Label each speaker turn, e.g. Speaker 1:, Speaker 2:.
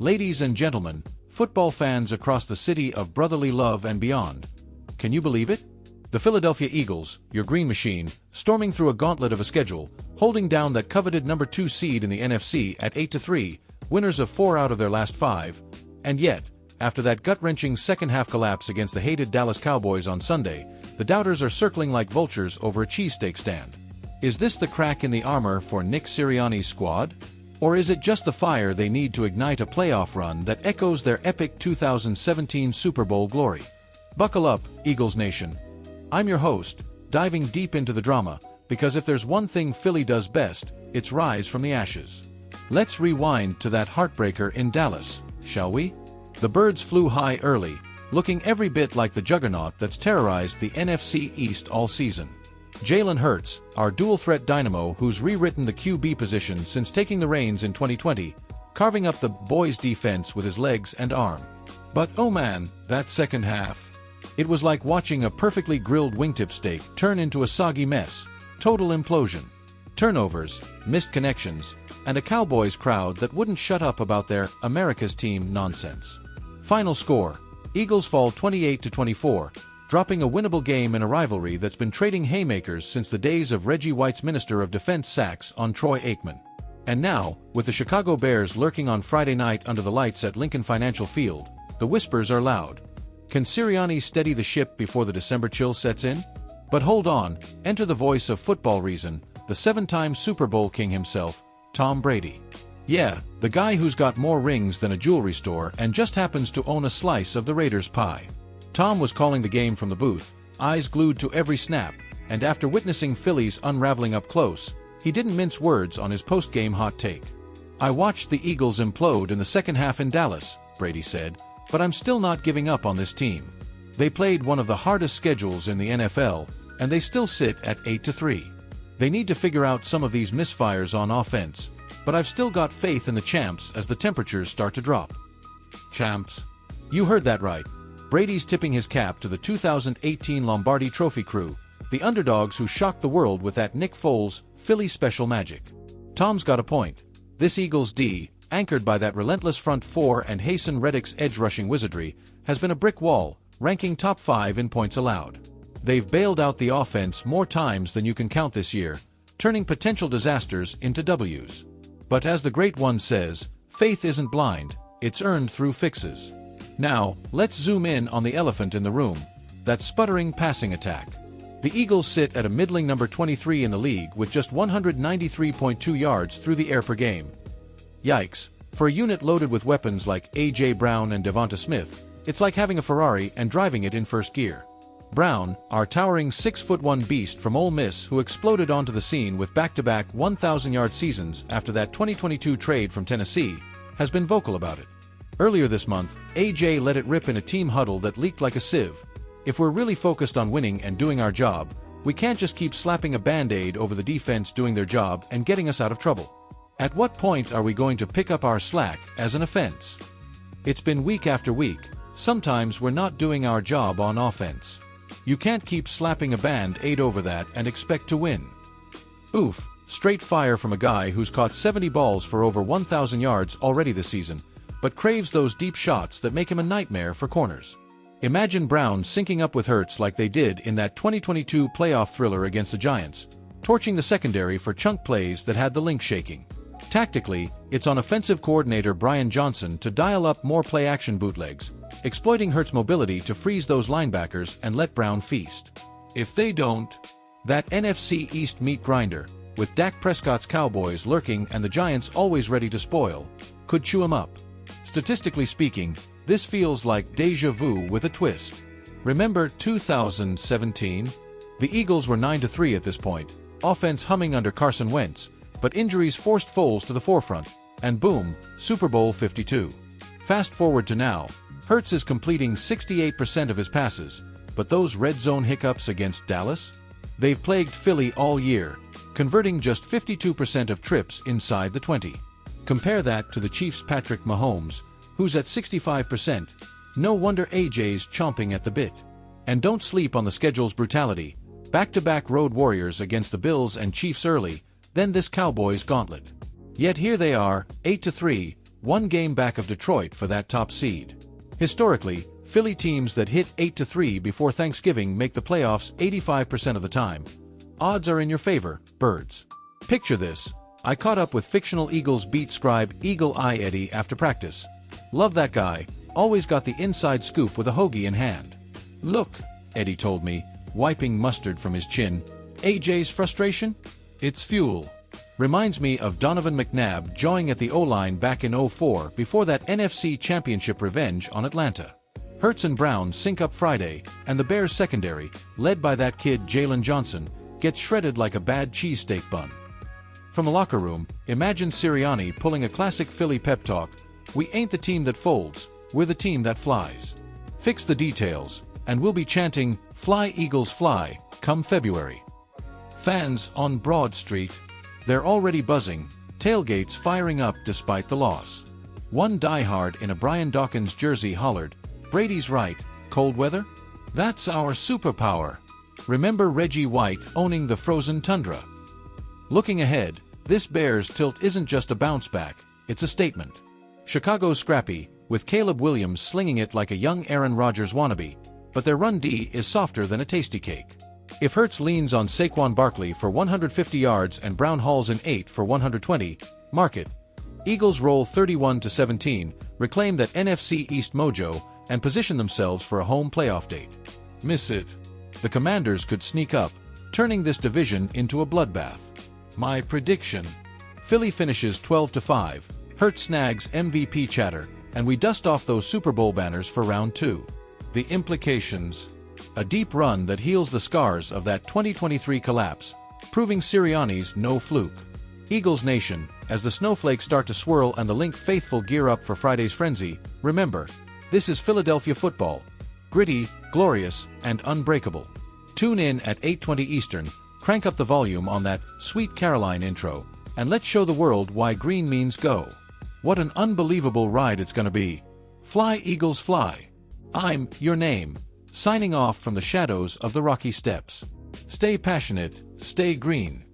Speaker 1: Ladies and gentlemen, football fans across the city of brotherly love and beyond. Can you believe it? The Philadelphia Eagles, your green machine, storming through a gauntlet of a schedule, holding down that coveted number 2 seed in the NFC at 8-3, winners of 4 out of their last 5. And yet, after that gut-wrenching second-half collapse against the hated Dallas Cowboys on Sunday, the doubters are circling like vultures over a cheesesteak stand. Is this the crack in the armor for Nick Sirianni's squad? Or is it just the fire they need to ignite a playoff run that echoes their epic 2017 Super Bowl glory? Buckle up, Eagles Nation. I'm your host, diving deep into the drama, because if there's one thing Philly does best, it's rise from the ashes. Let's rewind to that heartbreaker in Dallas, shall we? The birds flew high early, looking every bit like the juggernaut that's terrorized the NFC East all season. Jalen Hurts, our dual-threat dynamo who's rewritten the QB position since taking the reins in 2020, carving up the boys' defense with his legs and arm. But oh man, that second half. It was like watching a perfectly grilled wingtip steak turn into a soggy mess. Total implosion. Turnovers, missed connections, and a Cowboys crowd that wouldn't shut up about their America's team nonsense. Final score: Eagles fall 28-24, dropping a winnable game in a rivalry that's been trading haymakers since the days of Reggie White's Minister of Defense sacks on Troy Aikman. And now, with the Chicago Bears lurking on Friday night under the lights at Lincoln Financial Field, the whispers are loud. Can Sirianni steady the ship before the December chill sets in? But hold on, enter the voice of football reason, the 7-time Super Bowl king himself, Tom Brady. Yeah, the guy who's got more rings than a jewelry store and just happens to own a slice of the Raiders' pie. Tom was calling the game from the booth, eyes glued to every snap, and after witnessing Philly's unraveling up close, he didn't mince words on his post-game hot take. "I watched the Eagles implode in the second half in Dallas," Brady said, "but I'm still not giving up on this team. They played one of the hardest schedules in the NFL, and they still sit at 8-3. They need to figure out some of these misfires on offense, but I've still got faith in the champs as the temperatures start to drop." Champs? You heard that right. Brady's tipping his cap to the 2018 Lombardi Trophy crew, the underdogs who shocked the world with that Nick Foles, Philly special magic. Tom's got a point. This Eagles D, anchored by that relentless front four and Hasten Reddick's edge-rushing wizardry, has been a brick wall, ranking top 5 in points allowed. They've bailed out the offense more times than you can count this year, turning potential disasters into W's. But as the Great One says, faith isn't blind, it's earned through fixes. Now, let's zoom in on the elephant in the room, that sputtering passing attack. The Eagles sit at a middling number 23 in the league with just 193.2 yards through the air per game. Yikes, for a unit loaded with weapons like AJBrown and Devonta Smith, it's like having a Ferrari and driving it in first gear. Brown, our towering 6'1" beast from Ole Miss who exploded onto the scene with back-to-back 1,000-yard seasons after that 2022 trade from Tennessee, has been vocal about it. Earlier this month, AJ let it rip in a team huddle that leaked like a sieve. "If we're really focused on winning and doing our job, we can't just keep slapping a Band-Aid over the defense doing their job and getting us out of trouble. At what point are we going to pick up our slack as an offense? It's been week after week, sometimes we're not doing our job on offense. You can't keep slapping a Band-Aid over that and expect to win." Oof, straight fire from a guy who's caught 70 balls for over 1,000 yards already this season, but craves those deep shots that make him a nightmare for corners. Imagine Brown syncing up with Hurts like they did in that 2022 playoff thriller against the Giants, torching the secondary for chunk plays that had the link shaking. Tactically, it's on offensive coordinator Brian Johnson to dial up more play-action bootlegs, exploiting Hurts' mobility to freeze those linebackers and let Brown feast. If they don't, that NFC East meat grinder, with Dak Prescott's Cowboys lurking and the Giants always ready to spoil, could chew him up. Statistically speaking, this feels like déjà vu with a twist. Remember 2017? The Eagles were 9-3 at this point, offense humming under Carson Wentz, but injuries forced Foles to the forefront, and boom, Super Bowl 52. Fast forward to now, Hurts is completing 68% of his passes, but those red zone hiccups against Dallas? They've plagued Philly all year, converting just 52% of trips inside the 20. Compare that to the Chiefs' Patrick Mahomes, who's at 65%. No wonder AJ's chomping at the bit. And don't sleep on the schedule's brutality. Back-to-back road warriors against the Bills and Chiefs early, then this Cowboys gauntlet. Yet here they are, 8-3, one game back of Detroit for that top seed. Historically, Philly teams that hit 8-3 before Thanksgiving make the playoffs 85% of the time. Odds are in your favor, birds. Picture this. I caught up with fictional Eagles beat scribe Eagle Eye Eddie after practice. Love that guy, always got the inside scoop with a hoagie in hand. "Look," Eddie told me, wiping mustard from his chin, "AJ's frustration? It's fuel." Reminds me of Donovan McNabb jawing at the O-line back in '04 before that NFC Championship revenge on Atlanta. Hurts and Brown sync up Friday, and the Bears secondary, led by that kid Jalen Johnson, gets shredded like a bad cheesesteak bun. From the locker room, imagine Sirianni pulling a classic Philly pep talk. "We ain't the team that folds, we're the team that flies. Fix the details, and we'll be chanting, 'Fly Eagles Fly,' come February." Fans on Broad Street, they're already buzzing, tailgates firing up despite the loss. One diehard in a Brian Dawkins jersey hollered, "Brady's right, cold weather? That's our superpower." Remember Reggie White owning the frozen tundra? Looking ahead, this Bears tilt isn't just a bounce back, it's a statement. Chicago's scrappy, with Caleb Williams slinging it like a young Aaron Rodgers wannabe, but their run D is softer than a tasty cake. If Hurts leans on Saquon Barkley for 150 yards and Brown hauls in 8 for 120, mark it. Eagles roll 31-17, reclaim that NFC East mojo, and position themselves for a home playoff date. Miss it. The Commanders could sneak up, turning this division into a bloodbath. My prediction: Philly finishes 12-5, Hurts snags MVP chatter, and we dust off those Super Bowl banners for round 2. The implications: a deep run that heals the scars of that 2023 collapse, proving Sirianni's no fluke. Eagles Nation, as the snowflakes start to swirl and the Link faithful gear up for Friday's frenzy, remember, this is Philadelphia football. Gritty, glorious, and unbreakable. Tune in at 8:20 Eastern, crank up the volume on that Sweet Caroline intro, and let's show the world why green means go. What an unbelievable ride it's gonna be. Fly Eagles Fly. I'm your name, signing off from the shadows of the Rocky Steps. Stay passionate, stay green.